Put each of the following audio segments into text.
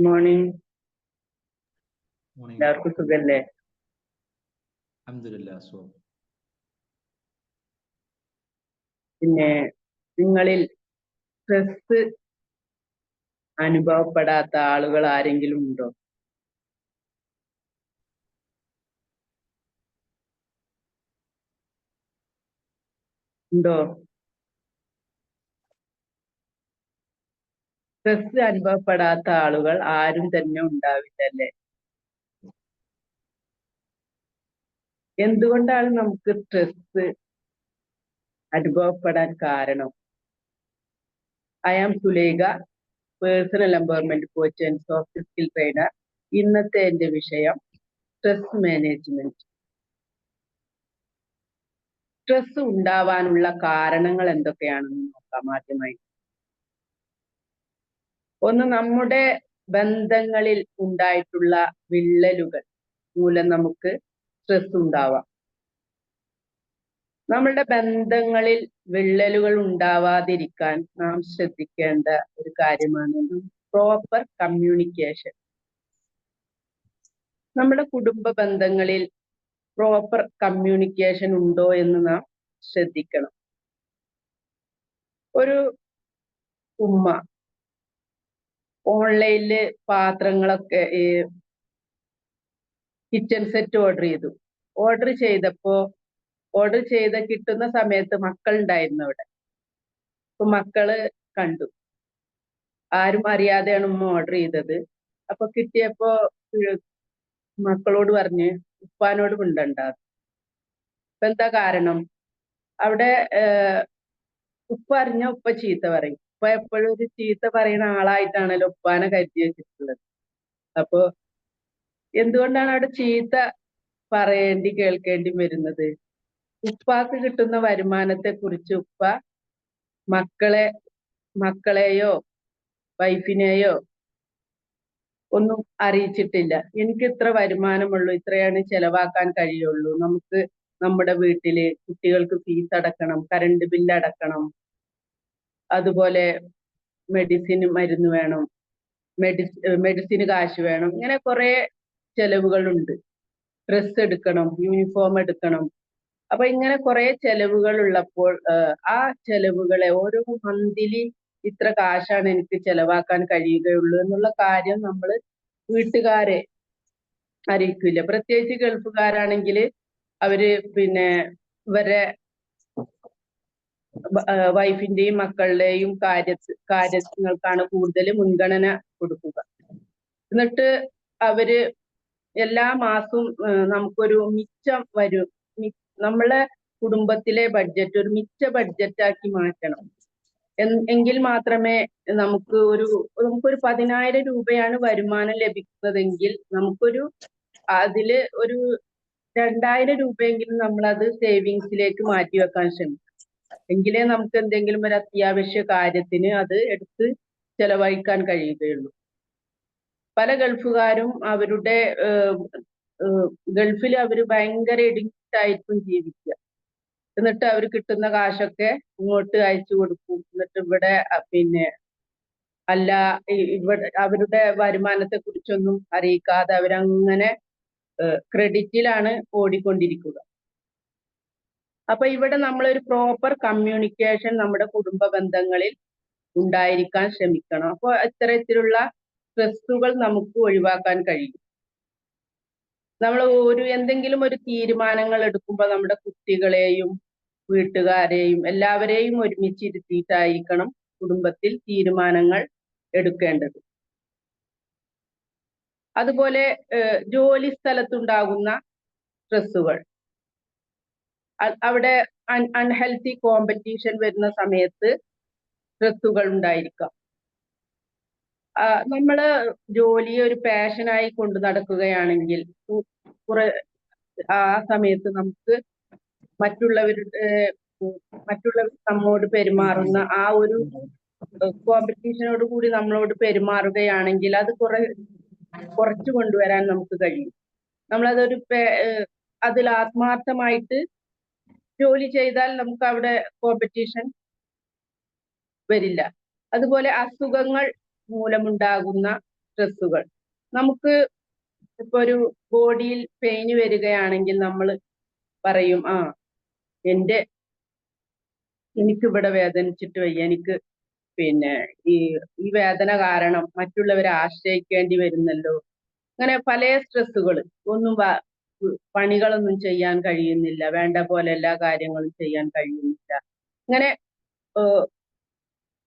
Morning. Morning. എല്ലാവർക്കും സുഖല്ലേ? അൽഹംദുലില്ലാഹ് സുഖം. പിന്നെ നിങ്ങളിൽ സ്ട്രെസ് അനുഭവപ്പെടാത്ത ആളുകൾ ആരെങ്കിലും ഉണ്ടോ? ഉണ്ടോ? സ്ട്രെസ് അനുഭവപ്പെടാത്ത ആളുകൾ ആരും തന്നെ ഉണ്ടാവില്ലല്ലേ? എന്തുകൊണ്ടാണ് നമുക്ക് സ്ട്രെസ് അനുഭവപ്പെടാൻ കാരണം? I am Sulekha, personal empowerment coach and soft skill trainer. ഇന്നത്തെ എന്റെ വിഷയം സ്ട്രെസ് മാനേജ്മെന്റ്. സ്ട്രെസ് ഉണ്ടാവാനുള്ള കാരണങ്ങൾ എന്തൊക്കെയാണെന്ന് നോക്കാം. ആദ്യമായി ഒന്ന്, നമ്മുടെ ബന്ധങ്ങളിൽ ഉണ്ടായിട്ടുള്ള വിള്ളലുകൾ മൂലം നമുക്ക് സ്ട്രെസ് ഉണ്ടാവാം. നമ്മളുടെ ബന്ധങ്ങളിൽ വിള്ളലുകൾ ഉണ്ടാവാതിരിക്കാൻ നാം ശ്രദ്ധിക്കേണ്ട ഒരു കാര്യമാണ് പ്രോപ്പർ കമ്മ്യൂണിക്കേഷൻ. നമ്മുടെ കുടുംബ ബന്ധങ്ങളിൽ പ്രോപ്പർ കമ്മ്യൂണിക്കേഷൻ ഉണ്ടോ എന്ന് നാം ശ്രദ്ധിക്കണം. ഒരു ഉമ്മ ഓൺലൈനില് പാത്രങ്ങളൊക്കെ കിച്ചൺ സെറ്റ് ഓർഡർ ചെയ്ത കിട്ടുന്ന സമയത്ത് മക്കൾ ഉണ്ടായിരുന്നു അവിടെ. അപ്പൊ മക്കള് കണ്ടു, ആരും അറിയാതെയാണ് ഉമ്മ ഓർഡർ ചെയ്തത്. അപ്പൊ കിട്ടിയപ്പോ മക്കളോട് പറഞ്ഞ് ഉപ്പാനോട് മിണ്ടണ്ട. അപ്പൊ എന്താ കാരണം? അവിടെ ഉപ്പ അറിഞ്ഞ ഉപ്പ ചീത്ത പറയും. ഉപ്പ എപ്പോഴും ഒരു ചീത്ത പറയുന്ന ആളായിട്ടാണല്ലോ ഉപ്പാനെ കരുതി വെച്ചിട്ടുള്ളത്. അപ്പൊ എന്തുകൊണ്ടാണ് അവിടെ ചീത്ത കേൾക്കേണ്ടി വരുന്നത്? ഉപ്പാക്ക് കിട്ടുന്ന വരുമാനത്തെ കുറിച്ച് ഉപ്പ മക്കളെയോ വൈഫിനെയോ ഒന്നും അറിയിച്ചിട്ടില്ല. എനിക്ക് ഇത്ര വരുമാനമുള്ളൂ, ഇത്രയാണ് ചെലവാക്കാൻ കഴിയുള്ളൂ, നമുക്ക് നമ്മുടെ വീട്ടില് കുട്ടികൾക്ക് ഫീസ് അടക്കണം, കറണ്ട് ബില്ല് അടക്കണം, അതുപോലെ മരുന്ന് വേണം, മെഡിസിന് കാശ് വേണം, ഇങ്ങനെ കുറെ ചെലവുകളുണ്ട്. ഡ്രസ്സ് എടുക്കണം, യൂണിഫോം എടുക്കണം. അപ്പൊ ഇങ്ങനെ കുറെ ചെലവുകൾ ഉള്ളപ്പോൾ ആ ചെലവുകളെ ഓരോ മന്തിലി ഇത്ര കാശാണ് എനിക്ക് ചെലവാക്കാൻ കഴിയുകയുള്ളൂ എന്നുള്ള കാര്യം നമ്മൾ വീട്ടുകാരെ അറിയിക്കില്ല. പ്രത്യേകിച്ച് ഗൾഫുകാരാണെങ്കിൽ അവര് ഇവരെ വൈഫിന്റെയും മക്കളുടെയും കാര്യങ്ങൾക്കാണ് കൂടുതൽ മുൻഗണന കൊടുക്കുക. എന്നിട്ട് അവര് എല്ലാ മാസവും നമുക്കൊരു മിച്ചം വരും. നമ്മളെ കുടുംബത്തിലെ ബഡ്ജറ്റ് ഒരു മിച്ച ബഡ്ജറ്റാക്കി മാറ്റണം. എങ്കിൽ മാത്രമേ നമുക്കൊരു 10,000 രൂപയാണ് വരുമാനം ലഭിക്കുന്നതെങ്കിൽ അതില് ഒരു 2,000 രൂപയെങ്കിലും നമ്മളത് സേവിങ്സിലേക്ക് മാറ്റി വെക്കാൻ ശ്രമിക്കും. എങ്കിലേ നമുക്ക് എന്തെങ്കിലും ഒരു അത്യാവശ്യ കാര്യത്തിന് അത് എടുത്ത് ചെലവഴിക്കാൻ കഴിയുകയുള്ളൂ. പല ഗൾഫുകാരും അവരുടെ ഗൾഫിൽ അവര് ഭയങ്കര ഇടുങ്ങിയിട്ടായിരിക്കും ജീവിക്കുക. എന്നിട്ട് അവർ കിട്ടുന്ന കാശൊക്കെ ഇങ്ങോട്ട് അയച്ചു കൊടുക്കും. എന്നിട്ട് ഇവിടെ അവരുടെ വരുമാനത്തെ കുറിച്ചൊന്നും അറിയിക്കാതെ അവരങ്ങനെ ക്രെഡിറ്റിലാണ് ഓടിക്കൊണ്ടിരിക്കുക. അപ്പൊ ഇവിടെ നമ്മളൊരു പ്രോപ്പർ കമ്മ്യൂണിക്കേഷൻ നമ്മുടെ കുടുംബ ബന്ധങ്ങളിൽ ഉണ്ടായിരിക്കാൻ ശ്രമിക്കണം. അപ്പൊ ഇത്തരത്തിലുള്ള സ്ട്രെസ്സുകൾ നമുക്ക് ഒഴിവാക്കാൻ കഴിയും. നമ്മൾ എന്തെങ്കിലും ഒരു തീരുമാനങ്ങൾ എടുക്കുമ്പോൾ നമ്മുടെ കുട്ടികളെയും വീട്ടുകാരെയും എല്ലാവരെയും ഒരുമിച്ചിരുത്തിയിട്ടായിരിക്കണം കുടുംബത്തിൽ തീരുമാനങ്ങൾ എടുക്കേണ്ടത്. അതുപോലെ ജോലി സ്ഥലത്തുണ്ടാകുന്ന സ്ട്രെസ്സുകൾ, അവിടെ അൺഹെൽത്തി കോമ്പറ്റീഷൻ വരുന്ന സമയത്ത് സ്ട്രെസ്സുകൾ ഉണ്ടായിരിക്കാം. നമ്മള് ജോലിയെ ഒരു പാഷനായി കൊണ്ടു നടക്കുകയാണെങ്കിൽ ആ സമയത്ത് നമുക്ക് മറ്റുള്ളവർ നമ്മോട് പെരുമാറുന്ന ആ ഒരു കോമ്പറ്റീഷനോട് കൂടി നമ്മളോട് പെരുമാറുകയാണെങ്കിൽ അത് കുറച്ചു കൊണ്ടുവരാൻ നമുക്ക് കഴിയും. നമ്മളതൊരു അതിൽ ആത്മാർത്ഥമായിട്ട് ജോലി ചെയ്താൽ നമുക്ക് അവിടെ കോമ്പറ്റീഷൻ വരില്ല. അതുപോലെ അസുഖങ്ങൾ മൂലമുണ്ടാകുന്ന സ്ട്രെസ്സുകൾ. നമുക്ക് ഇപ്പൊ ഒരു ബോഡിയിൽ പെയിന് വരികയാണെങ്കിൽ നമ്മൾ പറയും, എന്റെ എനിക്കിവിടെ വേദനിച്ചിട്ട് വയ്യ, എനിക്ക് പിന്നെ ഈ ഈ വേദന കാരണം മറ്റുള്ളവരെ ആശ്രയിക്കേണ്ടി വരുന്നല്ലോ. അങ്ങനെ പല സ്ട്രെസ്സുകൾ, ഒന്നും പണികളൊന്നും ചെയ്യാൻ കഴിയുന്നില്ല, വേണ്ട പോലെ എല്ലാ കാര്യങ്ങളും ചെയ്യാൻ കഴിയുന്നില്ല, അങ്ങനെ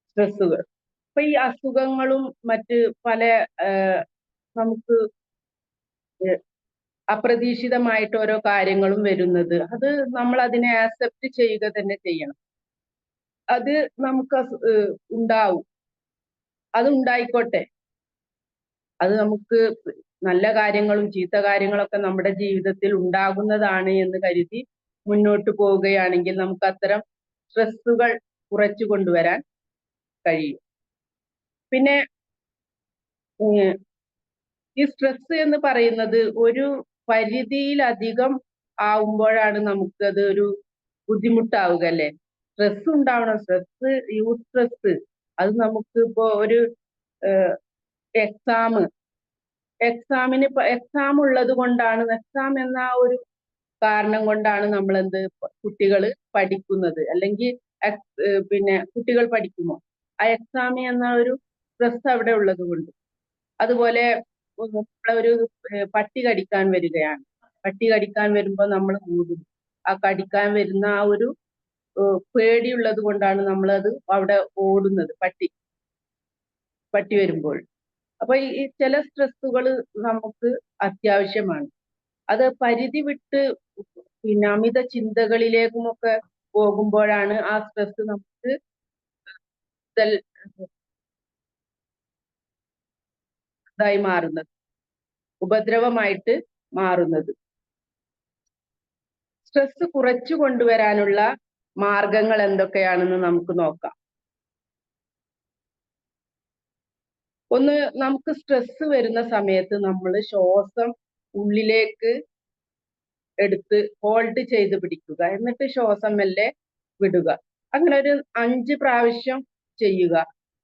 സ്ട്രെസ്സുകൾ. അപ്പൊ ഈ അസുഖങ്ങളും മറ്റ് പല നമുക്ക് അപ്രതീക്ഷിതമായിട്ട് ഓരോ കാര്യങ്ങളും വരുന്നത്, അത് നമ്മൾ അതിനെ ആക്സെപ്റ്റ് ചെയ്യുക തന്നെ ചെയ്യണം. അത് നമുക്ക് ഉണ്ടാവും, അത് ഉണ്ടായിക്കോട്ടെ. അത് നമുക്ക് നല്ല കാര്യങ്ങളും ചീത്ത കാര്യങ്ങളൊക്കെ നമ്മുടെ ജീവിതത്തിൽ ഉണ്ടാകുന്നതാണ് എന്ന് കരുതി മുന്നോട്ട് പോവുകയാണെങ്കിൽ നമുക്ക് അത്തരം സ്ട്രെസ്സുകൾ കുറച്ചു കൊണ്ടുവരാൻ കഴിയും. പിന്നെ ഈ സ്ട്രെസ് എന്ന് പറയുന്നത് ഒരു പരിധിയിലധികം ആവുമ്പോഴാണ് നമുക്കത് ഒരു ബുദ്ധിമുട്ടാവുക അല്ലേ. സ്ട്രെസ് ഉണ്ടാവണം, സ്ട്രെസ് യൂസ് സ്ട്രെസ്. അത് നമുക്ക് ഇപ്പോ ഒരു എക്സാം ഉള്ളത് കൊണ്ടാണ്, എക്സാം എന്ന ഒരു കാരണം കൊണ്ടാണ് നമ്മൾ കുട്ടികൾ പഠിക്കുന്നത്, അല്ലെങ്കിൽ പിന്നെ കുട്ടികൾ പഠിക്കുമോ ആ എക്സാം എന്ന ഒരു സ്ട്രെസ് അവിടെ ഉള്ളത് കൊണ്ട്. അതുപോലെ ഒരു പട്ടി കടിക്കാൻ വരികയാണ്, പട്ടി കടിക്കാൻ വരുമ്പോൾ നമ്മൾ മൂടും. ആ കടിക്കാൻ വരുന്ന ആ ഒരു പേടിയുള്ളത് കൊണ്ടാണ് നമ്മളത് അവിടെ ഓടുന്നത്, പട്ടി വരുമ്പോൾ. അപ്പൊ ഈ ചില സ്ട്രെസ്സുകൾ നമുക്ക് അത്യാവശ്യമാണ്. അത് പരിധി വിട്ട് പിന്നെ അമിത ചിന്തകളിലേക്കുമൊക്കെ പോകുമ്പോഴാണ് ആ സ്ട്രെസ് നമുക്ക് ഇതായി മാറുന്നത്, ഉപദ്രവമായിട്ട് മാറുന്നത്. സ്ട്രെസ് കുറച്ചു കൊണ്ടുവരാനുള്ള മാർഗങ്ങൾ എന്തൊക്കെയാണെന്ന് നമുക്ക് നോക്കാം. ഒന്ന്, നമുക്ക് സ്ട്രെസ് വരുന്ന സമയത്ത് നമ്മൾ ശ്വാസം ഉള്ളിലേക്ക് എടുത്ത് ഹോൾഡ് ചെയ്ത് പിടിക്കുക, എന്നിട്ട് ശ്വാസം മെല്ലെ വിടുക. അങ്ങനെ ഒരു 5 പ്രാവശ്യം ചെയ്യുക.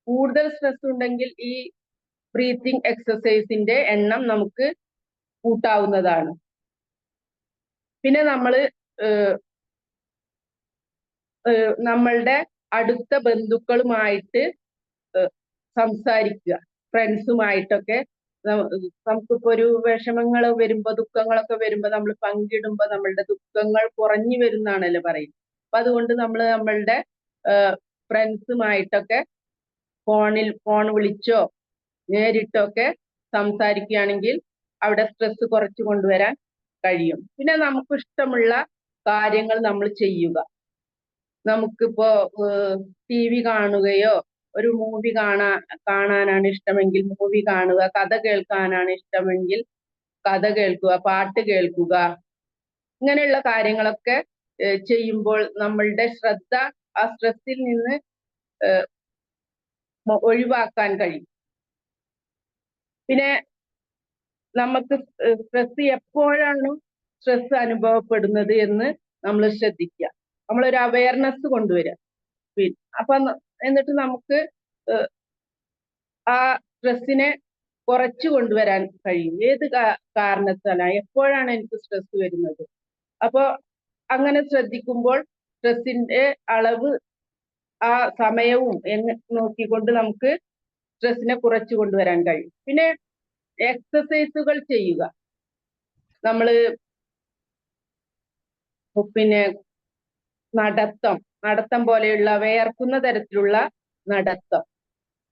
കൂടുതൽ സ്ട്രെസ് ഉണ്ടെങ്കിൽ ഈ ബ്രീത്തിങ് എക്സസൈസിന്റെ എണ്ണം നമുക്ക് കൂട്ടാവുന്നതാണ്. പിന്നെ നമ്മളുടെ അടുത്ത ബന്ധുക്കളുമായിട്ട് സംസാരിക്കുക, ഫ്രണ്ട്സുമായിട്ടൊക്കെ. നമുക്കിപ്പോ ഒരു വിഷമങ്ങൾ വരുമ്പോ, ദുഃഖങ്ങളൊക്കെ വരുമ്പോ നമ്മൾ പങ്കിടുമ്പോ നമ്മളുടെ ദുഃഖങ്ങൾ കുറഞ്ഞു വരുന്നാണല്ലോ പറയുന്നത്. അപ്പൊ അതുകൊണ്ട് നമ്മൾ നമ്മളുടെ ഫ്രണ്ട്സുമായിട്ടൊക്കെ ഫോൺ വിളിച്ചോ നേരിട്ടൊക്കെ സംസാരിക്കുകയാണെങ്കിൽ അവിടെ സ്ട്രെസ് കുറച്ചു കൊണ്ടുവരാൻ കഴിയും. പിന്നെ നമുക്ക് ഇഷ്ടമുള്ള കാര്യങ്ങൾ നമ്മൾ ചെയ്യുക. നമുക്കിപ്പോ TV കാണുകയോ, ഒരു മൂവി കാണാനാണ് ഇഷ്ടമെങ്കിൽ മൂവി കാണുക, കഥ കേൾക്കാനാണ് ഇഷ്ടമെങ്കിൽ കഥ കേൾക്കുക, പാട്ട് കേൾക്കുക. ഇങ്ങനെയുള്ള കാര്യങ്ങളൊക്കെ ചെയ്യുമ്പോൾ നമ്മളുടെ ശ്രദ്ധ ആ സ്ട്രെസ്സിൽ നിന്ന് ഒഴിവാക്കാൻ കഴിയും. പിന്നെ നമുക്ക് സ്ട്രെസ് എപ്പോഴാണ് സ്ട്രെസ് അനുഭവപ്പെടുന്നത് എന്ന് നമ്മൾ ശ്രദ്ധിക്കുക, നമ്മളൊരു അവയർനെസ് കൊണ്ടുവരിക. അപ്പൊ എന്നിട്ട് നമുക്ക് ആ സ്ട്രെസ്സിനെ കുറച്ചു കൊണ്ടുവരാൻ കഴിയും. ഏത് കാരണത്താലാണ്, എപ്പോഴാണ് എനിക്ക് സ്ട്രെസ് വരുന്നത്. അപ്പൊ അങ്ങനെ ശ്രദ്ധിക്കുമ്പോൾ സ്ട്രെസ്സിന്റെ അളവ് ആ സമയവും നോക്കിക്കൊണ്ട് നമുക്ക് സ്ട്രെസ്സിനെ കുറച്ചു കൊണ്ടുവരാൻ കഴിയും. പിന്നെ എക്സസൈസുകൾ ചെയ്യുക. നമ്മള് പിന്നെ നടത്തം പോലെയുള്ള വേർക്കുന്ന തരത്തിലുള്ള നടത്തം.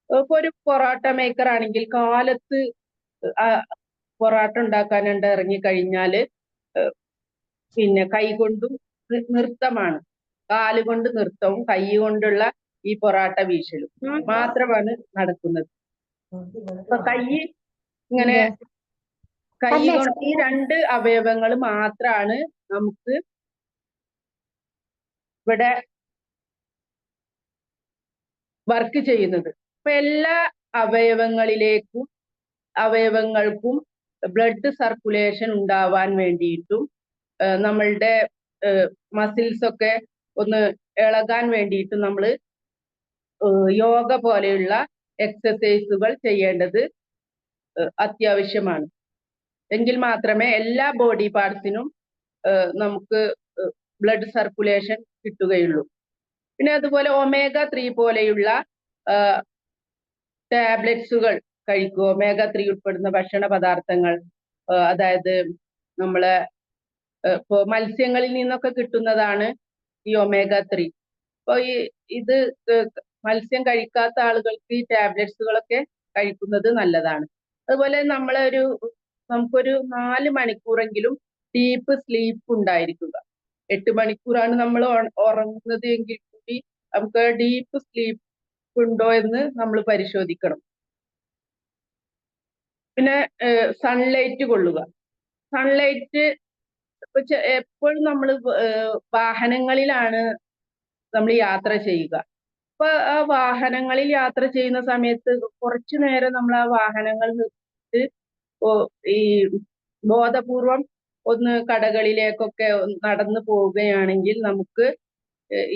ഇപ്പൊ ഒരു പൊറോട്ട മേക്കർ ആണെങ്കിൽ കാലത്ത് പൊറോട്ട ഉണ്ടാക്കാനുണ്ട് ഇറങ്ങിക്കഴിഞ്ഞാല് പിന്നെ കൈകൊണ്ടും നൃത്തമാണ്, കാലുകൊണ്ട് നൃത്തവും കൈ കൊണ്ടുള്ള ഈ പൊറോട്ട വീശലും മാത്രമാണ് നടക്കുന്നത്. അപ്പൊ ഇങ്ങനെ കൈ കൊണ്ട് ഈ 2 അവയവങ്ങൾ മാത്രമാണ് നമുക്ക് ഇവിടെ വർക്ക് ചെയ്യുന്നത്. അപ്പൊ എല്ലാ അവയവങ്ങൾക്കും ബ്ലഡ് സർക്കുലേഷൻ ഉണ്ടാവാൻ വേണ്ടിയിട്ടും നമ്മളുടെ മസിൽസ് ഒക്കെ ഒന്ന് ഇളകാൻ വേണ്ടിയിട്ടും നമ്മൾ യോഗ പോലെയുള്ള എക്സസൈസുകൾ ചെയ്യേണ്ടത് അത്യാവശ്യമാണ്. എങ്കിൽ മാത്രമേ എല്ലാ ബോഡി പാർട്സിനും നമുക്ക് ബ്ലഡ് സർക്കുലേഷൻ കിട്ടുകയുള്ളൂ. പിന്നെ അതുപോലെ omega-3 പോലെയുള്ള ടാബ്ലറ്റ്സുകൾ കഴിക്കുക. omega-3 ഉൾപ്പെടുന്ന ഭക്ഷണ പദാർത്ഥങ്ങൾ, അതായത് നമ്മളെ ഇപ്പോ മത്സ്യങ്ങളിൽ നിന്നൊക്കെ കിട്ടുന്നതാണ് ഈ omega-3. അപ്പൊ ഇത് മത്സ്യം കഴിക്കാത്ത ആളുകൾക്ക് ഈ ടാബ്ലറ്റ്സുകളൊക്കെ കഴിക്കുന്നത് നല്ലതാണ്. അതുപോലെ നമുക്കൊരു 4 മണിക്കൂറെങ്കിലും ഡീപ്പ് സ്ലീപ്പ് ഉണ്ടായിരിക്കുക. 8 മണിക്കൂറാണ് നമ്മൾ ഉറങ്ങുന്നത് എങ്കിൽ കൂടി നമുക്ക് ഡീപ്പ് സ്ലീപ്പ് ഉണ്ടോ എന്ന് നമ്മൾ പരിശോധിക്കണം. പിന്നെ സൺലൈറ്റ് കൊള്ളുക. സൺലൈറ്റ് എപ്പോഴും നമ്മൾ വാഹനങ്ങളിലാണ് നമ്മൾ യാത്ര ചെയ്യുക. അപ്പൊ ആ വാഹനങ്ങളിൽ യാത്ര ചെയ്യുന്ന സമയത്ത് കുറച്ചു നേരം നമ്മൾ ആ വാഹനങ്ങൾ നിർത്തി ഈ ബോധപൂർവം ഒന്ന് കടകളിലേക്കൊക്കെ നടന്നു പോവുകയാണെങ്കിൽ നമുക്ക്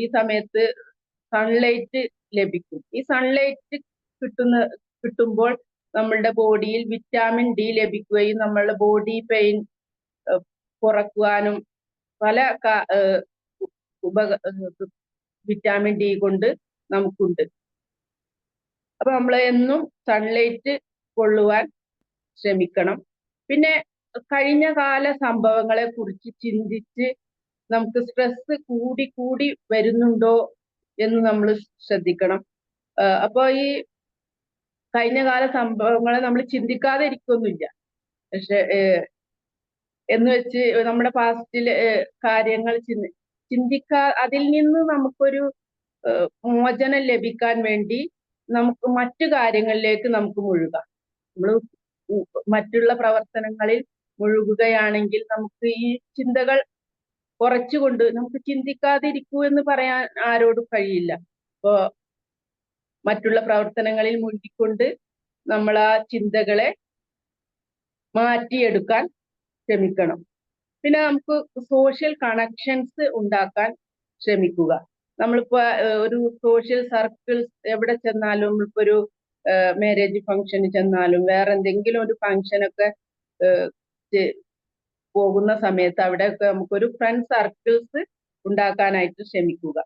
ഈ സമയത്ത് സൺലൈറ്റ് ലഭിക്കും. ഈ സൺലൈറ്റ് കിട്ടുമ്പോൾ നമ്മളുടെ ബോഡിയിൽ വിറ്റാമിൻ ഡി ലഭിക്കുകയും നമ്മളുടെ ബോഡി പെയിൻ കുറക്കുവാനും പല വിറ്റാമിൻ ഡി കൊണ്ട് നമുക്കുണ്ട്. അപ്പൊ നമ്മൾ എന്നും സൺലൈറ്റ് കൊള്ളുവാൻ ശ്രമിക്കണം. പിന്നെ കഴിഞ്ഞ കാല സംഭവങ്ങളെ കുറിച്ച് ചിന്തിച്ച് നമുക്ക് സ്ട്രെസ് കൂടി വരുന്നുണ്ടോ എന്ന് നമ്മൾ ശ്രദ്ധിക്കണം. അപ്പൊ ഈ കഴിഞ്ഞ കാല സംഭവങ്ങളെ നമ്മൾ ചിന്തിക്കാതെ ഇരിക്കൊന്നുമില്ല. പക്ഷെ എന്ന് വെച്ച് നമ്മുടെ പാസ്റ്റിലെ കാര്യങ്ങൾ അതിൽ നിന്ന് നമുക്കൊരു മോചനം ലഭിക്കാൻ വേണ്ടി നമുക്ക് മറ്റു കാര്യങ്ങളിലേക്ക് നമുക്ക് മുഴുകാം. നമ്മൾ മറ്റുള്ള പ്രവർത്തനങ്ങളിൽ മുഴുകുകയാണെങ്കിൽ നമുക്ക് ഈ ചിന്തകൾ കുറച്ചുകൊണ്ട് നമുക്ക് ചിന്തിക്കാതിരിക്കൂ എന്ന് പറയാൻ ആരോടും കഴിയില്ല. അപ്പോ മറ്റുള്ള പ്രവർത്തനങ്ങളിൽ മുഴുകിക്കൊണ്ട് നമ്മൾ ആ ചിന്തകളെ മാറ്റിയെടുക്കാൻ ശ്രമിക്കണം. പിന്നെ നമുക്ക് സോഷ്യൽ കണക്ഷൻസ് ഉണ്ടാക്കാൻ ശ്രമിക്കുക. നമ്മളിപ്പോ ഒരു സോഷ്യൽ സർക്കിൾസ് എവിടെ ചെന്നാലും, ഇപ്പൊ ഒരു മാരേജ് ഫംഗ്ഷന് ചെന്നാലും വേറെ എന്തെങ്കിലും ഒരു ഫംഗ്ഷനൊക്കെ പോകുന്ന സമയത്ത് അവിടെയൊക്കെ നമുക്കൊരു ഫ്രണ്ട് സർക്കിൾസ് ഉണ്ടാക്കാനായിട്ട് ശ്രമിക്കുക.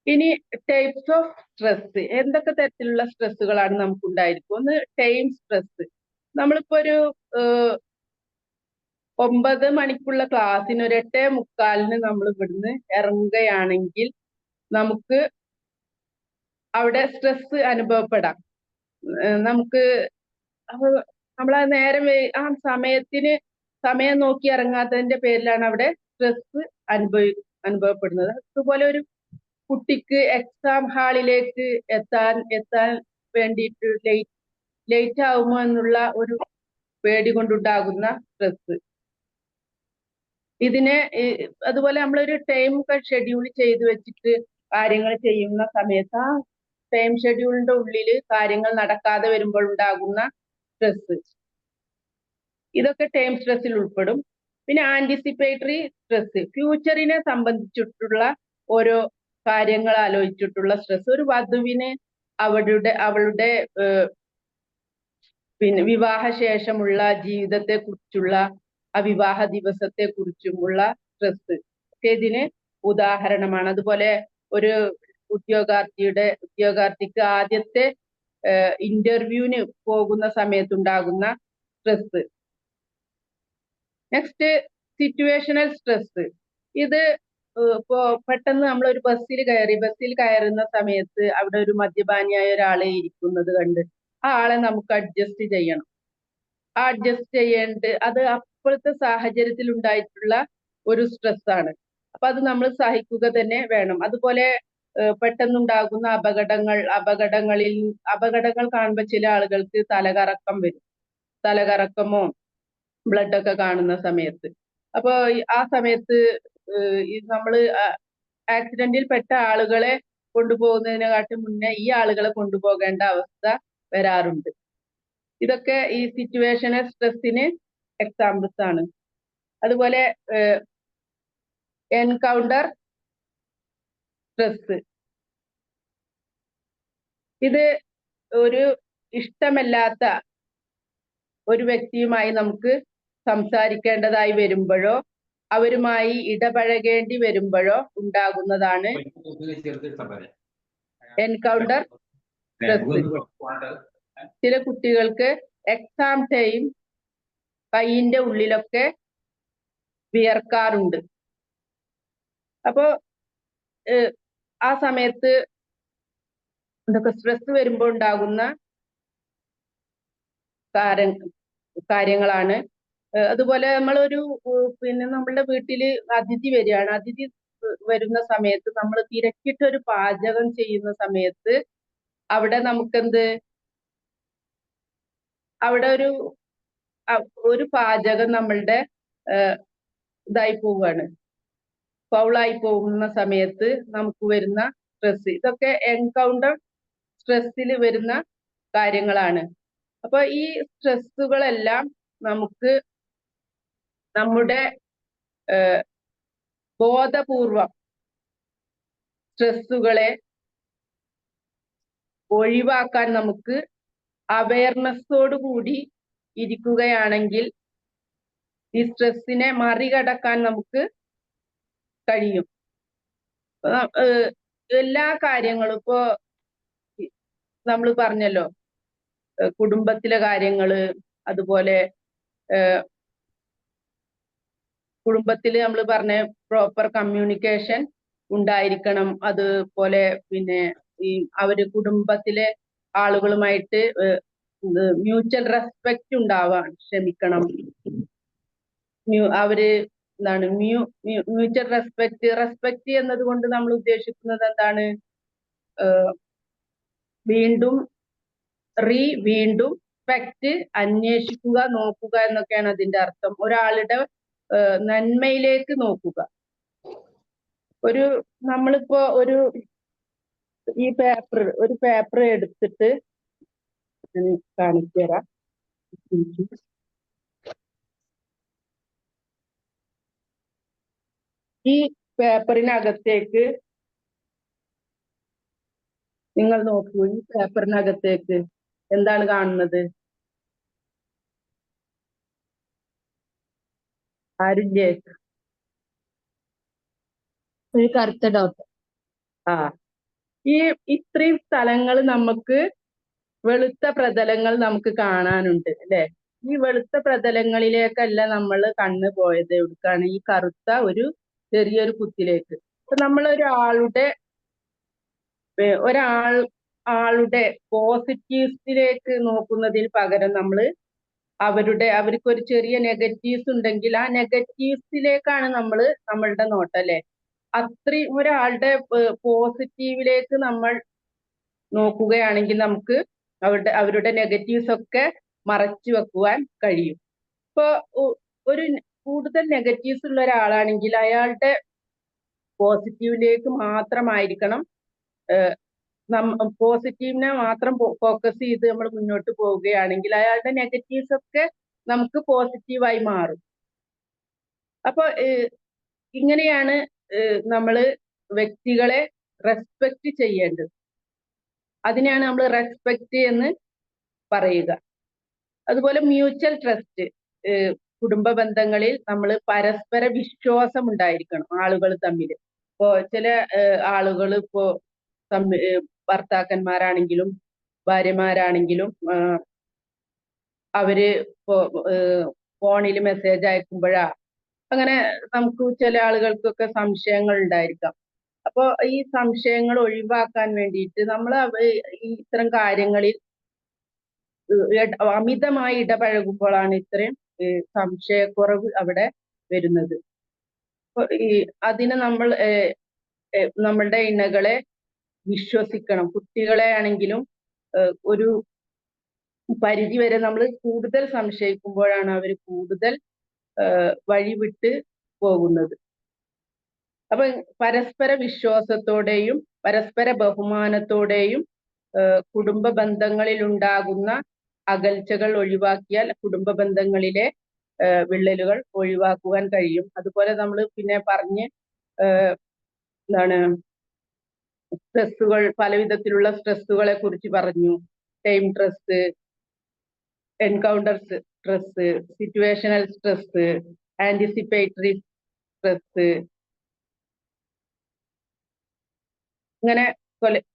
ഇനി ടൈപ്സ് ഓഫ് സ്ട്രെസ്, എന്തൊക്കെ തരത്തിലുള്ള സ്ട്രെസ്സുകളാണ് നമുക്ക് ഉണ്ടായിരിക്കും? ഒന്ന് ടൈം സ്ട്രെസ്. നമ്മളിപ്പോ ഒരു 9 മണിക്കുള്ള ക്ലാസ്സിന് ഒരു 8:45 നമ്മൾ ഇവിടുന്ന് ഇറങ്ങുകയാണെങ്കിൽ നമുക്ക് അവിടെ സ്ട്രെസ് അനുഭവപ്പെടാം. നമുക്ക് നമ്മളെ സമയം നോക്കി ഇറങ്ങാത്തതിന്റെ പേരിലാണ് അവിടെ സ്ട്രെസ് അനുഭവപ്പെടുന്നത്. അതുപോലെ ഒരു കുട്ടിക്ക് എക്സാം ഹാളിലേക്ക് എത്താൻ വേണ്ടിയിട്ട് ലേറ്റ് ആവുമോ എന്നുള്ള ഒരു പേടി കൊണ്ടുണ്ടാകുന്ന സ്ട്രെസ്. അതുപോലെ നമ്മളൊരു ടൈം ഷെഡ്യൂൾ ചെയ്ത് വെച്ചിട്ട് കാര്യങ്ങൾ ചെയ്യുന്ന സമയത്ത് ആ ടൈം ഷെഡ്യൂളിന്റെ ഉള്ളിൽ കാര്യങ്ങൾ നടക്കാതെ വരുമ്പോൾ ഉണ്ടാകുന്ന സ്ട്രെസ്, ഇതൊക്കെ ടൈം സ്ട്രെസ്സിൽ ഉൾപ്പെടും. പിന്നെ ആന്റിസിപ്പേറ്ററി സ്ട്രെസ്, ഫ്യൂച്ചറിനെ സംബന്ധിച്ചിട്ടുള്ള ഓരോ കാര്യങ്ങൾ ആലോചിച്ചിട്ടുള്ള സ്ട്രെസ്. ഒരു വധുവിന് അവളുടെ പിന്നെ വിവാഹശേഷമുള്ള ജീവിതത്തെ കുറിച്ചുള്ള, ആ വിവാഹ ദിവസത്തെ കുറിച്ചുമുള്ള സ്ട്രെസ് ഒക്കെ ഇതിന് ഉദാഹരണമാണ്. അതുപോലെ ഒരു ഉദ്യോഗാർത്ഥിക്ക് ആദ്യത്തെ ഇന്റർവ്യൂവിന് പോകുന്ന സമയത്തുണ്ടാകുന്ന സ്ട്രെസ്. Next situational stress. ഇത് ഇപ്പോ പെട്ടെന്ന് നമ്മൾ ഒരു ബസ്സിൽ കയറുന്ന സമയത്ത് അവിടെ ഒരു മദ്യപാനിയായ ഒരാളെ ഇരിക്കുന്നത് കണ്ട് ആ ആളെ നമുക്ക് അഡ്ജസ്റ്റ് ചെയ്യണം. ആ അഡ്ജസ്റ്റ് അത് അപ്പോഴത്തെ സാഹചര്യത്തിൽ ഉണ്ടായിട്ടുള്ള ഒരു സ്ട്രെസ് ആണ്. അപ്പൊ അത് നമ്മൾ സഹിക്കുക തന്നെ വേണം. അതുപോലെ പെട്ടെന്നുണ്ടാകുന്ന അപകടങ്ങൾ കാണുമ്പോൾ ചില ആളുകൾക്ക് തലകറക്കം വരും. തലകറക്കമോ ബ്ലഡ് ഒക്കെ കാണുന്ന സമയത്ത്. അപ്പൊ ആ സമയത്ത് നമ്മള് ആക്സിഡന്റിൽ പെട്ട ആളുകളെ കൊണ്ടുപോകുന്നതിനെക്കാട്ടും മുന്നേ ഈ ആളുകളെ കൊണ്ടുപോകേണ്ട അവസ്ഥ വരാറുണ്ട്. ഇതൊക്കെ ഈ സിറ്റുവേഷണൽ സ്ട്രെസ്സിന് എക്സാമ്പിൾസ് ആണ്. അതുപോലെ എൻകൗണ്ടർ സ്ട്രെസ്. ഇത് ഒരു ഇഷ്ടമല്ലാത്ത ഒരു വ്യക്തിയുമായി നമുക്ക് സംസാരിക്കേണ്ടതായി വരുമ്പോഴോ അവരുമായി ഇടപഴകേണ്ടി വരുമ്പോഴോ ഉണ്ടാകുന്നതാണ് എൻകൗണ്ടർ സ്ട്രെസ്. ചില കുട്ടികൾക്ക് എക്സാം ടൈം കൈയിന്റെ ഉള്ളിലൊക്കെ വിയർക്കാറുണ്ട്. അപ്പോ ആ സമയത്ത് എന്തൊക്കെ സ്ട്രെസ് വരുമ്പോൾ ഉണ്ടാകുന്ന കാര്യങ്ങളാണ്. അതുപോലെ നമ്മളൊരു പിന്നെ നമ്മളുടെ വീട്ടില് അതിഥി വരികയാണ്. അതിഥി വരുന്ന സമയത്ത് നമ്മൾ തിരക്കിട്ടൊരു പാചകം ചെയ്യുന്ന സമയത്ത് അവിടെ നമുക്കെന്ത് അവിടെ ഒരു പാചകം നമ്മളുടെ ഇതായി പോവുകയാണ്, ഫൗളായി പോകുന്ന സമയത്ത് നമുക്ക് വരുന്ന സ്ട്രെസ്, ഇതൊക്കെ എൻകൗണ്ടർ സ്ട്രെസ്സിൽ വരുന്ന കാര്യങ്ങളാണ്. അപ്പൊ ഈ സ്ട്രെസ്സുകളെല്ലാം നമുക്ക് നമ്മുടെ ബോധപൂർവം സ്ട്രെസ്സുകളെ ഒഴിവാക്കാൻ നമുക്ക് അവയർനെസ്സോട് കൂടി ഇരിക്കുകയാണെങ്കിൽ ഈ സ്ട്രെസ്സിനെ മറികടക്കാൻ നമുക്ക് കഴിയും. എല്ലാ കാര്യങ്ങളും ഇപ്പോ നമ്മൾ പറഞ്ഞല്ലോ, കുടുംബത്തിലെ കാര്യങ്ങള്, അതുപോലെ കുടുംബത്തിൽ നമ്മൾ പറഞ്ഞ പ്രോപ്പർ കമ്മ്യൂണിക്കേഷൻ ഉണ്ടായിരിക്കണം. അതുപോലെ പിന്നെ ഈ കുടുംബത്തിലെ ആളുകളുമായിട്ട് മ്യൂച്വൽ റെസ്പെക്റ്റ് ഉണ്ടാവാൻ ശ്രമിക്കണം. എന്താണ് മ്യൂച്വൽ റെസ്പെക്റ്റ് എന്നതുകൊണ്ട് നമ്മൾ ഉദ്ദേശിക്കുന്നത് എന്താണ്? വീണ്ടും സ്പെക്റ്റ്, അന്വേഷിക്കുക, നോക്കുക എന്നൊക്കെയാണ് അതിന്റെ അർത്ഥം. ഒരാളുടെ നന്മയിലേക്ക് നോക്കുക. നമ്മളിപ്പോ ഒരു പേപ്പർ എടുത്തിട്ട് കാണിച്ചു തരാം. ഈ പേപ്പറിനകത്തേക്ക് നിങ്ങൾ നോക്കൂ. ഈ പേപ്പറിനകത്തേക്ക് എന്താണ് കാണുന്നത്? ആരില്ലേ? ഒരു കറുത്ത ഡോട്ട്. ഇത്രയും സ്ഥലങ്ങൾ നമുക്ക് വെളുത്ത പ്രതലങ്ങൾ നമുക്ക് കാണാനുണ്ട് അല്ലെ? ഈ വെളുത്ത പ്രതലങ്ങളിലേക്കല്ല നമ്മൾ കണ്ണ് പോയത്, എവിടേക്കാണ്? ഈ കറുത്ത ഒരു ചെറിയൊരു കുത്തിലേക്ക്. അപ്പൊ നമ്മൾ ഒരാളുടെ പോസിറ്റീവ്സിലേക്ക് നോക്കുന്നതിന് പകരം നമ്മൾ അവർക്ക് ഒരു ചെറിയ നെഗറ്റീവ്സ് ഉണ്ടെങ്കിൽ ആ നെഗറ്റീവ്സിലേക്കാണ് നമ്മളുടെ നോട്ടം അല്ലെ? അത്രയും ഒരാളുടെ പോസിറ്റീവിലേക്ക് നമ്മൾ നോക്കുകയാണെങ്കിൽ നമുക്ക് അവരുടെ നെഗറ്റീവ്സ് ഒക്കെ മറച്ചു വെക്കുവാൻ കഴിയും. ഇപ്പൊ കൂടുതൽ നെഗറ്റീവ്സ് ഉള്ള ഒരാളാണെങ്കിൽ അയാളുടെ പോസിറ്റീവിലേക്ക് മാത്രമായിരിക്കണം, പോസിറ്റീവിനെ മാത്രം ഫോക്കസ് ചെയ്ത് നമ്മൾ മുന്നോട്ട് പോവുകയാണെങ്കിൽ അയാളുടെ നെഗറ്റീവ്സ് ഒക്കെ നമുക്ക് പോസിറ്റീവായി മാറും. അപ്പൊ ഇങ്ങനെയാണ് നമ്മൾ വ്യക്തികളെ റെസ്പെക്റ്റ് ചെയ്യേണ്ടത്. അതിനെയാണ് നമ്മൾ റെസ്പെക്റ്റ് എന്ന് പറയുക. അതുപോലെ മ്യൂച്വൽ ട്രസ്റ്റ്, കുടുംബ ബന്ധങ്ങളിൽ നമ്മൾ പരസ്പര വിശ്വാസം ഉണ്ടായിരിക്കണം ആളുകൾ തമ്മിൽ. ഇപ്പോ ചില ആളുകൾ ഭർത്താക്കന്മാരാണെങ്കിലും ഭാര്യമാരാണെങ്കിലും അവര് ഫോണിൽ മെസ്സേജ് അയക്കുമ്പോഴാ അങ്ങനെ നമുക്ക് ചില ആളുകൾക്കൊക്കെ സംശയങ്ങൾ ഉണ്ടായിരിക്കാം. അപ്പൊ ഈ സംശയങ്ങൾ ഒഴിവാക്കാൻ വേണ്ടിയിട്ട് നമ്മൾ ഇത്തരം കാര്യങ്ങളിൽ അമിതമായി ഇടപഴകുമ്പോഴാണ് ഇത്രയും സംശയക്കുറവ് അവിടെ വരുന്നത്. അതിന് നമ്മളുടെ ഇണകളെ വിശ്വസിക്കണം. കുട്ടികളെ ആണെങ്കിലും ഒരു പരിധി വരെ നമ്മൾ കൂടുതൽ സംശയിക്കുമ്പോഴാണ് അവർ കൂടുതൽ വഴിവിട്ട് പോകുന്നത്. അപ്പൊ പരസ്പര വിശ്വാസത്തോടെയും പരസ്പര ബഹുമാനത്തോടെയും കുടുംബ ബന്ധങ്ങളിൽ ഉണ്ടാകുന്ന അകൽച്ചകൾ ഒഴിവാക്കിയാൽ കുടുംബ ബന്ധങ്ങളിലെ വിള്ളലുകൾ ഒഴിവാക്കുവാൻ കഴിയും. അതുപോലെ നമ്മൾ പിന്നെ സ്ട്രെസ്സുകൾ, പലവിധത്തിലുള്ള സ്ട്രെസ്സുകളെ കുറിച്ച് പറഞ്ഞു. Time stress, encounter stress, situational stress, anticipatory stress, ഇങ്ങനെ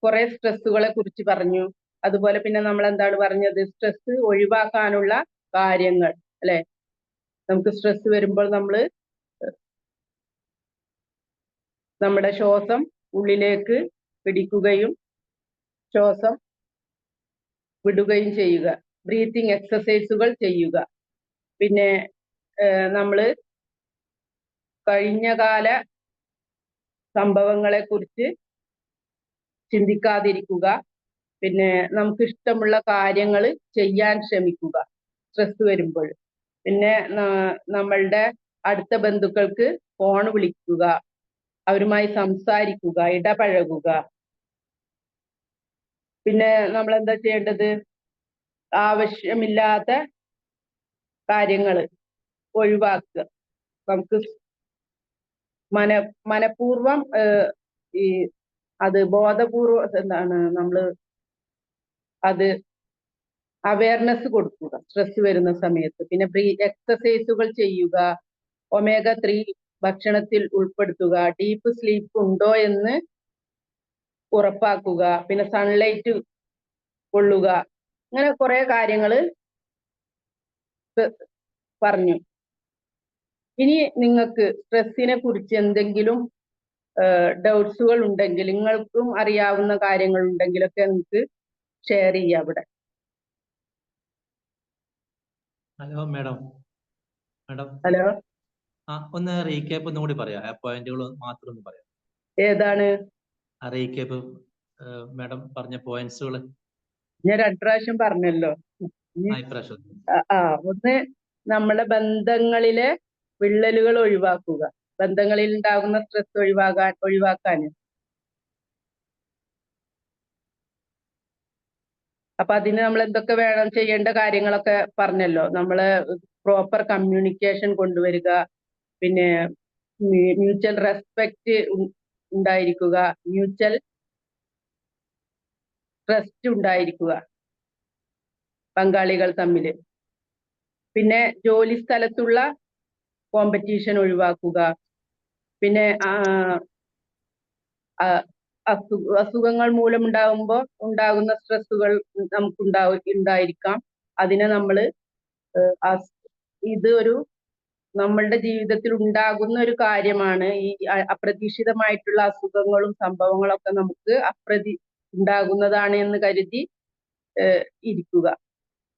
കുറെ സ്ട്രെസ്സുകളെ കുറിച്ച് പറഞ്ഞു. അതുപോലെ പിന്നെ നമ്മൾ എന്താണ് പറഞ്ഞത്, സ്ട്രെസ് ഒഴിവാക്കാനുള്ള കാര്യങ്ങൾ അല്ലെ. നമുക്ക് സ്ട്രെസ് വരുമ്പോൾ നമ്മുടെ ശ്വാസം ഉള്ളിലേക്ക് പിടിക്കുകയും ശ്വാസം വിടുകയും ചെയ്യുക, ബ്രീത്തിങ് എക്സസൈസുകൾ ചെയ്യുക. പിന്നെ നമ്മള് കഴിഞ്ഞകാല സംഭവങ്ങളെ കുറിച്ച് ചിന്തിക്കാതിരിക്കുക. പിന്നെ നമുക്ക് ഇഷ്ടമുള്ള കാര്യങ്ങൾ ചെയ്യാൻ ശ്രമിക്കുക സ്ട്രെസ് വരുമ്പോൾ. പിന്നെ നമ്മളുടെ അടുത്ത ബന്ധുക്കൾക്ക് ഫോൺ വിളിക്കുക, അവരുമായി സംസാരിക്കുക, ഇടപഴകുക. പിന്നെ നമ്മൾ എന്താ ചെയ്യേണ്ടത്, ആവശ്യമില്ലാത്ത കാര്യങ്ങൾ ഒഴിവാക്കുക. നമുക്ക് മനഃപൂർവം അത് ബോധപൂർവം എന്താണ് അത് അവയർനെസ് കൊടുക്കുക സ്ട്രെസ് വരുന്ന സമയത്ത്. പിന്നെ എക്സസൈസുകൾ ചെയ്യുക, omega-3 ഭക്ഷണത്തിൽ ഉൾപ്പെടുത്തുക, ഡീപ്പ് സ്ലീപ്പ് ഉണ്ടോ എന്ന് ഉറപ്പാക്കുക, പിന്നെ സൺലൈറ്റ് കൊള്ളുക. അങ്ങനെ കുറെ കാര്യങ്ങൾ പറഞ്ഞു. ഇനി നിങ്ങൾക്ക് സ്ട്രെസ്സിനെ കുറിച്ച് എന്തെങ്കിലും ഡൗട്ട്സുകൾ ഉണ്ടെങ്കിൽ, നിങ്ങൾക്കും അറിയാവുന്ന കാര്യങ്ങൾ ഉണ്ടെങ്കിലൊക്കെ നിങ്ങൾക്ക് ഷെയർ ചെയ്യാം അവിടെ. Hello madam. ഹലോ, ഒന്ന് റീക്യാപ്പ് ഒന്നുകൂടി പറയാം, ആ പോയിന്റുകൾ മാത്രം ഒന്ന് പറയാം. ഏതാണ് റീക്യാപ്പ് മാഡം പറഞ്ഞ പോയിന്റ്സുകൾ? ഞാൻ 2 പ്രാവശ്യം പറഞ്ഞല്ലോ. ഒന്ന്, നമ്മളെ ബന്ധങ്ങളിലെ വിള്ളലുകൾ ഒഴിവാക്കുക, ബന്ധങ്ങളിൽ ഉണ്ടാകുന്ന സ്ട്രെസ് ഒഴിവാക്കാൻ. അപ്പൊ അതിന് നമ്മൾ എന്തൊക്കെ വേണം, ചെയ്യേണ്ട കാര്യങ്ങളൊക്കെ പറഞ്ഞല്ലോ. നമ്മള് പ്രോപ്പർ കമ്മ്യൂണിക്കേഷൻ കൊണ്ടുവരിക, പിന്നെ മ്യൂച്വൽ റെസ്പെക്റ്റ് ഉണ്ടായിരിക്കുക, മ്യൂച്വൽ ട്രസ്റ്റ് ഉണ്ടായിരിക്കുക പങ്കാളികൾ തമ്മിൽ. പിന്നെ ജോലി സ്ഥലത്തുള്ള കോമ്പറ്റീഷൻ ഒഴിവാക്കുക. പിന്നെ അസുഖങ്ങൾ മൂലം ഉണ്ടാകുന്ന സ്ട്രെസ്സുകൾ നമുക്ക് ഉണ്ടായിരിക്കാം. അതിനെ ഇത് നമ്മളുടെ ജീവിതത്തിൽ ഉണ്ടാകുന്ന ഒരു കാര്യമാണ്. ഈ അപ്രതീക്ഷിതമായിട്ടുള്ള അസുഖങ്ങളും സംഭവങ്ങളൊക്കെ നമുക്ക് ഉണ്ടാകുന്നതാണ് എന്ന് കരുതി ഇരിക്കുക.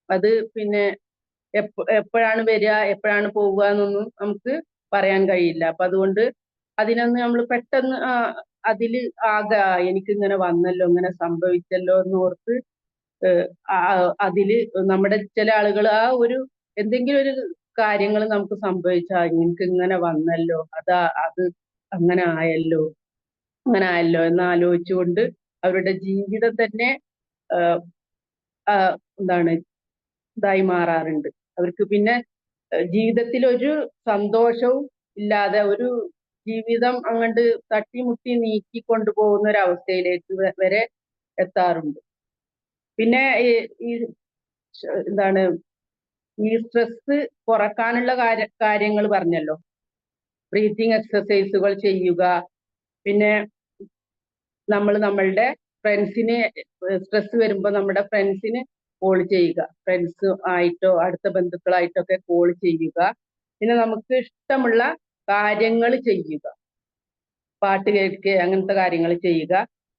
അത് പിന്നെ എപ്പോഴാണ് വരിക, എപ്പോഴാണ് പോവുക എന്നൊന്നും നമുക്ക് പറയാൻ കഴിയില്ല. അപ്പൊ അതുകൊണ്ട് അതിനൊന്ന് നമ്മൾ പെട്ടെന്ന് എനിക്കിങ്ങനെ വന്നല്ലോ, ഇങ്ങനെ സംഭവിച്ചല്ലോ എന്ന് ഓർത്ത് നമ്മുടെ ചില ആളുകൾ എന്തെങ്കിലും ഒരു കാര്യങ്ങൾ നമുക്ക് സംഭവിച്ചാൽ എനിക്ക് ഇങ്ങനെ വന്നല്ലോ, അത് അങ്ങനെ ആയല്ലോ എന്ന് ആലോചിച്ചുകൊണ്ട് അവരുടെ ജീവിതം തന്നെ ഇതായി മാറാറുണ്ട്. അവർക്ക് പിന്നെ ജീവിതത്തിൽ ഒരു സന്തോഷവും ഇല്ലാതെ, ഒരു ജീവിതം അങ്ങോട്ട് തട്ടിമുട്ടി നീക്കി കൊണ്ടുപോകുന്ന ഒരു അവസ്ഥയിലേക്ക് വരെ എത്താറുണ്ട്. പിന്നെ ഈ സ്ട്രെസ് കുറക്കാനുള്ള കാര്യങ്ങൾ പറഞ്ഞല്ലോ. ബ്രീത്തിങ് എക്സസൈസുകൾ ചെയ്യുക. പിന്നെ നമ്മളുടെ ഫ്രണ്ട്സിന് സ്ട്രെസ് വരുമ്പോൾ നമ്മുടെ ഫ്രണ്ട്സിന് കോൾ ചെയ്യുക, ഫ്രണ്ട്സ് ആയിട്ടോ അടുത്ത ബന്ധുക്കളായിട്ടൊക്കെ കോൾ ചെയ്യുക. പിന്നെ നമുക്ക് ഇഷ്ടമുള്ള കാര്യങ്ങൾ ചെയ്യുക, പാട്ട് കേൾക്കുക, അങ്ങനത്തെ കാര്യങ്ങൾ ചെയ്യുക.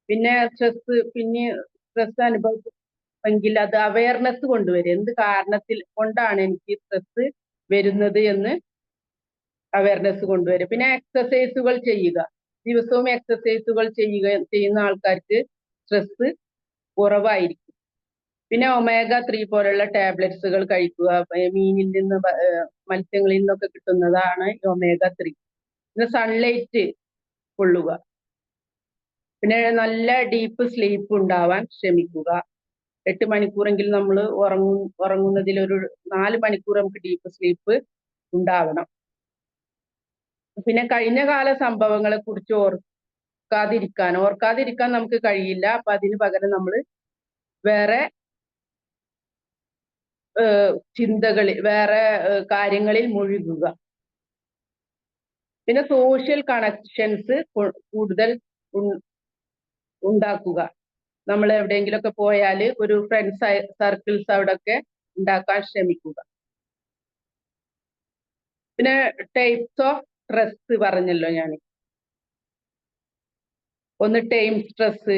പിന്നെ സ്ട്രെസ് അനുഭവമെങ്കിൽ അത് അവയർനെസ് കൊണ്ടുവരിക. എന്ത് കാരണത്തിൽ കൊണ്ടാണ് എനിക്ക് സ്ട്രെസ് വരുന്നത് എന്ന് അവയർനെസ് കൊണ്ടുവരിക. പിന്നെ എക്സസൈസുകൾ ചെയ്യുക, ദിവസവും എക്സസൈസുകൾ ചെയ്യുന്ന ആൾക്കാർക്ക് സ്ട്രെസ് കുറവായിരിക്കും. പിന്നെ omega-3 പോലുള്ള ടാബ്ലറ്റ്സുകൾ കഴിക്കുക. മീനിൽ നിന്ന്, മത്സ്യങ്ങളിൽ നിന്നൊക്കെ കിട്ടുന്നതാണ് omega-3. പിന്നെ സൺലൈറ്റ് കൊള്ളുക. പിന്നെ നല്ല ഡീപ്പ് സ്ലീപ്പ് ഉണ്ടാവാൻ ശ്രമിക്കുക. 8 മണിക്കൂറെങ്കിലും നമ്മൾ ഉറങ്ങുന്നതിൽ ഒരു 4 മണിക്കൂർ നമുക്ക് ഡീപ്പ് സ്ലീപ്പ് ഉണ്ടാവണം. പിന്നെ കഴിഞ്ഞ കാല സംഭവങ്ങളെ കുറിച്ച് ഓർക്കാതിരിക്കാൻ നമുക്ക് കഴിയില്ല. അപ്പൊ അതിന് പകരം നമ്മൾ വേറെ ചിന്തകളിൽ വേറെ കാര്യങ്ങളിൽ മുഴുകുക. പിന്നെ സോഷ്യൽ കണക്ഷൻസ് കൂടുതൽ ഉണ്ടാക്കുക. നമ്മൾ എവിടെയെങ്കിലുമൊക്കെ പോയാൽ ഒരു ഫ്രണ്ട്സ് സർക്കിൾസ് അവിടെയൊക്കെ ഉണ്ടാക്കാൻ ശ്രമിക്കുക. പിന്നെ ടൈപ്സ് ഓഫ് സ്ട്രെസ് പറഞ്ഞല്ലോ ഞാൻ. ഒന്ന് ടൈം സ്ട്രെസ്,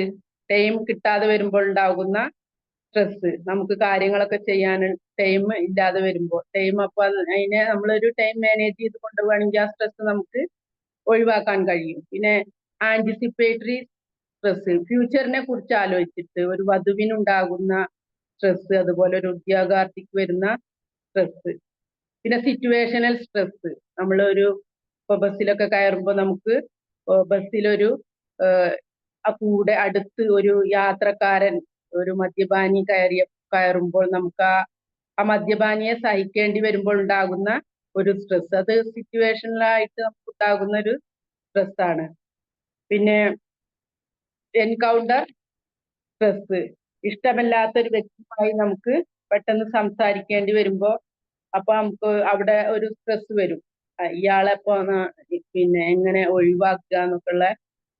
ടൈം കിട്ടാതെ വരുമ്പോൾ ഉണ്ടാകുന്ന സ്ട്രെസ്, നമുക്ക് കാര്യങ്ങളൊക്കെ ചെയ്യാൻ ടൈം ഇല്ലാതെ വരുമ്പോൾ അപ്പൊ അതിനെ നമ്മളൊരു ടൈം മാനേജ് ചെയ്ത് കൊണ്ടുപോവുകയാണെങ്കിൽ ആ സ്ട്രെസ് നമുക്ക് ഒഴിവാക്കാൻ കഴിയും. പിന്നെ ആന്റിസിപ്പേറ്ററി സ്ട്രെസ്, ഫ്യൂച്ചറിനെ കുറിച്ച് ആലോചിച്ചിട്ട് ഒരു വധുവിനുണ്ടാകുന്ന സ്ട്രെസ്, അതുപോലെ ഒരു ഉദ്യോഗാർത്ഥിക്ക് വരുന്ന സ്ട്രെസ്. പിന്നെ സിറ്റുവേഷണൽ സ്ട്രെസ്, നമ്മളൊരു ഇപ്പൊ ബസ്സിലൊക്കെ കയറുമ്പോൾ നമുക്ക് ബസ്സിലൊരു കൂടെ അടുത്ത് ഒരു യാത്രക്കാരൻ, ഒരു മദ്യപാനി കയറുമ്പോൾ നമുക്ക് ആ മദ്യപാനിയെ സഹിക്കേണ്ടി വരുമ്പോൾ ഉണ്ടാകുന്ന ഒരു സ്ട്രെസ്, അത് സിറ്റുവേഷണലായിട്ട് നമുക്ക് ഉണ്ടാകുന്ന ഒരു സ്ട്രെസ് ആണ്. പിന്നെ എൻകൗണ്ടർ സ്ട്രെസ്, ഇഷ്ടമല്ലാത്ത ഒരു വ്യക്തിയുമായി നമുക്ക് പെട്ടെന്ന് സംസാരിക്കേണ്ടി വരുമ്പോൾ അപ്പൊ നമുക്ക് അവിടെ ഒരു സ്ട്രെസ് വരും. ഇയാളെ പിന്നെ എങ്ങനെ ഒഴിവാക്കുക എന്നൊക്കെയുള്ള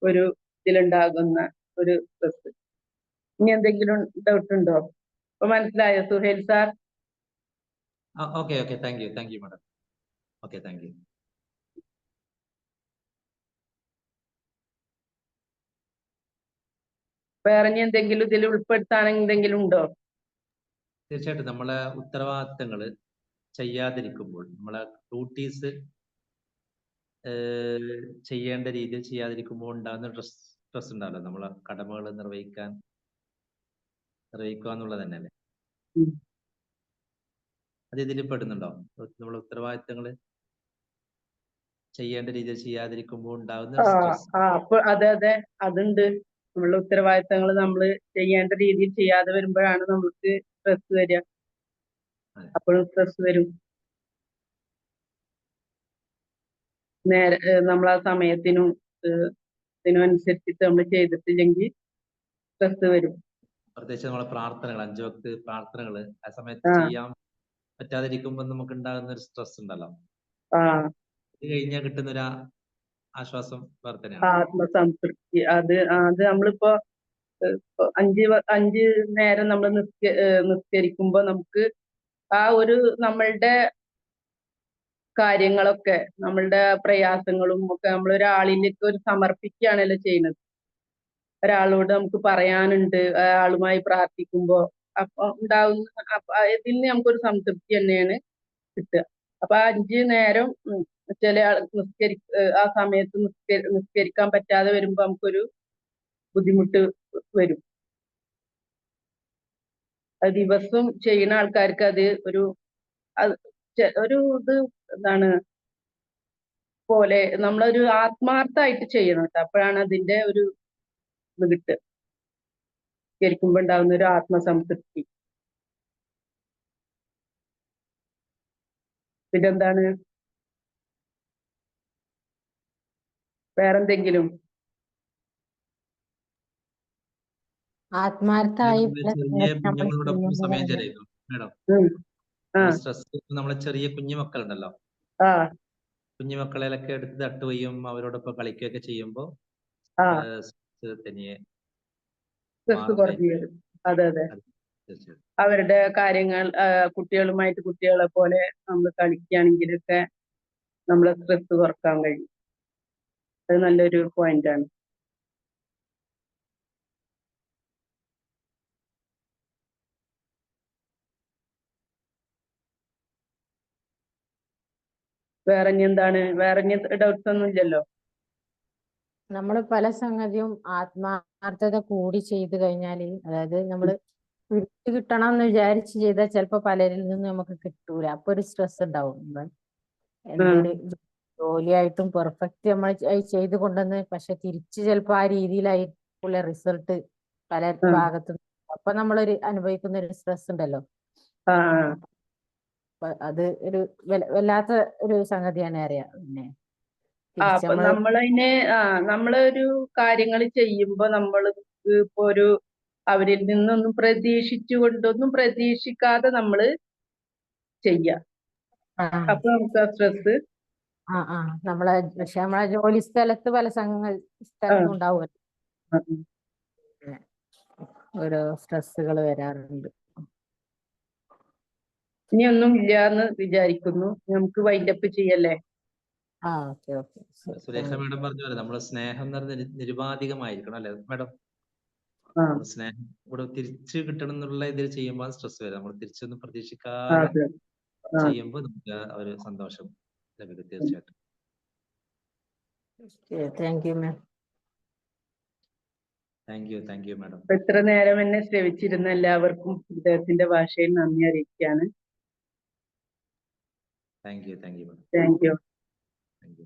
ഒരു ഇതിലുണ്ടാകുന്ന ഒരു സ്ട്രെസ്. ഇനി എന്തെങ്കിലും ഡൗട്ട് ഉണ്ടോ? അപ്പൊ മനസ്സിലായോ Suhail sir? Okay okay, thank you madam. Okay, thank you. വേറെ ഇനി എന്തെങ്കിലും ഇതിൽ ഉൾപ്പെടുത്താൻ എന്തെങ്കിലും ഉണ്ടോ? തീർച്ചയായിട്ടും നമ്മളെ ഉത്തരവാദിത്തങ്ങൾ ചെയ്യാതിരിക്കുമ്പോൾ, നമ്മളെ ഡ്യൂട്ടീസ് ചെയ്യേണ്ട രീതിയിൽ ചെയ്യാതിരിക്കുമ്പോൾ ഉണ്ടാകുന്ന സ്ട്രെസ് ഉണ്ടാവല്ലോ, നമ്മളെ കടമകൾ നിർവഹിക്കുക എന്നുള്ളത് തന്നെയല്ലേ. അത് ഇതിൽ പെടുന്നുണ്ടോ? നമ്മളെ ഉത്തരവാദിത്തങ്ങൾ ചെയ്യേണ്ട രീതിയിൽ ചെയ്യാതിരിക്കുമ്പോൾ ഉണ്ടാകുന്ന സ്ട്രെസ്. അപ്പൊ അതെ അതുണ്ട്. നമ്മളുടെ ഉത്തരവാദിത്തങ്ങൾ നമ്മൾ ചെയ്യേണ്ട രീതിയിൽ ചെയ്യാതെ വരുമ്പോഴാണ് നമുക്ക് സ്ട്രെസ് വരിക. അപ്പോഴും സ്ട്രെസ് വരും. നേരെ നമ്മൾ ആ സമയത്തിനും ഇതിനനുസരിച്ചിട്ട് നമ്മൾ ചെയ്തിട്ടില്ലെങ്കിൽ സ്ട്രെസ് വരും. പ്രത്യേകിച്ച് നമ്മളെ പ്രാർത്ഥനകൾ, 5 വക്ത് പ്രാർത്ഥനകൾ ആ സമയത്ത് ചെയ്യാൻ പറ്റാതിരിക്കുമ്പോൾ നമുക്ക് ഉണ്ടാകുന്ന ഒരു സ്ട്രെസ് ഉണ്ടല്ലോ. ഇത് കഴിഞ്ഞാൽ കിട്ടുന്ന ഒരു ആശ്വാസം വേറെ തന്നെയാണ്. ആത്മസംതൃപ്തി. അത് നമ്മളിപ്പോ 5 നേരം നമ്മൾ നിസ്കരിക്കുമ്പോ നമുക്ക് ആ ഒരു നമ്മളുടെ കാര്യങ്ങളൊക്കെ, നമ്മളുടെ പ്രയാസങ്ങളും ഒക്കെ നമ്മൾ ഒരാളിലേക്ക് ഒരു സമർപ്പിക്കുകയാണല്ലോ ചെയ്യുന്നത്. ഒരാളോട് നമുക്ക് പറയാനുണ്ട്, ആളുമായി പ്രാർത്ഥിക്കുമ്പോ അപ്പൊ ഉണ്ടാകുന്ന ഇതിൽ നിന്ന് നമുക്കൊരു സംതൃപ്തി തന്നെയാണ് കിട്ടുക. അപ്പൊ 5 നേരം ചില ആൾ ആ സമയത്ത് നിസ്കരിക്കാൻ പറ്റാതെ വരുമ്പോ നമുക്കൊരു ബുദ്ധിമുട്ട് വരും. അത് ദിവസം ചെയ്യുന്ന ആൾക്കാർക്ക് അത് ഒരു ഇത് എന്താണ് പോലെ നമ്മളൊരു ആത്മാർത്ഥമായിട്ട് ചെയ്യണം കേട്ടോ. അപ്പോഴാണ് അതിന്റെ ഒരു ഇത് കിട്ടുക, നിസ്കരിക്കുമ്പോ ഉണ്ടാകുന്ന ഒരു ആത്മസംതൃപ്തി. പിന്നെന്താണ് വേറെന്തെങ്കിലും? ആത്മാർത്ഥമായി കുഞ്ഞുങ്ങളോടൊപ്പം സമയം ചെലവഴിക്കും മേഡം. സ്ട്രെസ് നമ്മളെ ചെറിയ കുഞ്ഞു മക്കളുണ്ടല്ലോ, കുഞ്ഞു മക്കളെയൊക്കെ എടുത്ത് തട്ടുകയും അവരോടൊപ്പം കളിക്കുകയൊക്കെ ചെയ്യുമ്പോ തനിയെ കുറഞ്ഞു വരും. അതെ അവരുടെ കാര്യങ്ങൾ കുട്ടികളുമായിട്ട് കുട്ടികളെ പോലെ നമ്മൾ കളിക്കുകയാണെങ്കിലൊക്കെ നമ്മളെ സ്ട്രെസ് കുറക്കാൻ കഴിയും. അത് നല്ലൊരു പോയിന്റാണ്. വേറെ ഡൗട്ട്സ് ഒന്നും ഇല്ലല്ലോ? നമ്മൾ പല സംഗതിയും ആത്മാർത്ഥത കൂടി ചെയ്തു കഴിഞ്ഞാല്, അതായത് നമ്മള് തിരിച്ചു കിട്ടണം എന്ന് വിചാരിച്ച് ചെയ്താൽ ചിലപ്പോ പലരിൽ നിന്നും നമുക്ക് കിട്ടൂല. അപ്പൊ ഒരു സ്ട്രെസ് ഉണ്ടാവും. എന്തൊരു ജോലിയായിട്ടും പെർഫെക്റ്റ് നമ്മൾ ചെയ്ത് കൊണ്ടുവന്ന് പക്ഷെ തിരിച്ച് ചിലപ്പോ ആ രീതിയിലായിട്ടുള്ള റിസൾട്ട് പല ഭാഗത്തും, അപ്പൊ നമ്മളൊരു അനുഭവിക്കുന്ന ഒരു സ്ട്രെസ് ഉണ്ടല്ലോ. അത് ഒരു വല്ലാത്ത ഒരു സംഗതിയാണ് അറിയാം. പിന്നെ നമ്മളൊരു കാര്യങ്ങൾ ചെയ്യുമ്പോ നമ്മൾ ഇപ്പൊ അവരിൽ നിന്നൊന്നും പ്രതീക്ഷിക്കാതെ നമ്മള് ചെയ്യാം. ആ അപ്പൊ നമുക്ക് ആ സ്ട്രെസ് പക്ഷെ നമ്മളെ ജോലി സ്ഥലത്ത് പല സ്ഥലത്തും ഉണ്ടാവുമല്ലോ ഓരോ സ്ട്രെസ്സുകൾ വരാറുണ്ട്. ഇനിയൊന്നും ഇല്ലാന്ന് വിചാരിക്കുന്നു. നമുക്ക് വൈൻഡപ്പ് ചെയ്യല്ലേ? Okay okay. സുലേഖ മാഡം പറഞ്ഞ പോലെ നമ്മള് സ്നേഹം എന്ന് പറഞ്ഞാൽ നിരുപാധികമായിരിക്കണം അല്ലെ മാഡം? നമ്മള് സ്നേഹം ഇവിടെ തിരിച്ചു കിട്ടണം എന്നുള്ള ഇതിൽ ചെയ്യുമ്പോൾ സ്ട്രെസ് വരും. നമ്മൾ തിരിച്ചൊന്നും പ്രതീക്ഷിക്കാതെ അതെ. ചെയ്യുമ്പോൾ നമുക്ക് ആ ഒരു സന്തോഷം ലഭിക്കും തീർച്ചയായിട്ടും. Thank you ma'am. Thank you madam. ഇത്ര നേരം എന്നെ ശ്രവിച്ചിരുന്ന എല്ലാവർക്കും ഹൃദയത്തിന്റെ ഭാഷയിൽ നന്ദി അറിയിക്കുകയാണ്. Thank you madam. Thank you. Thank you.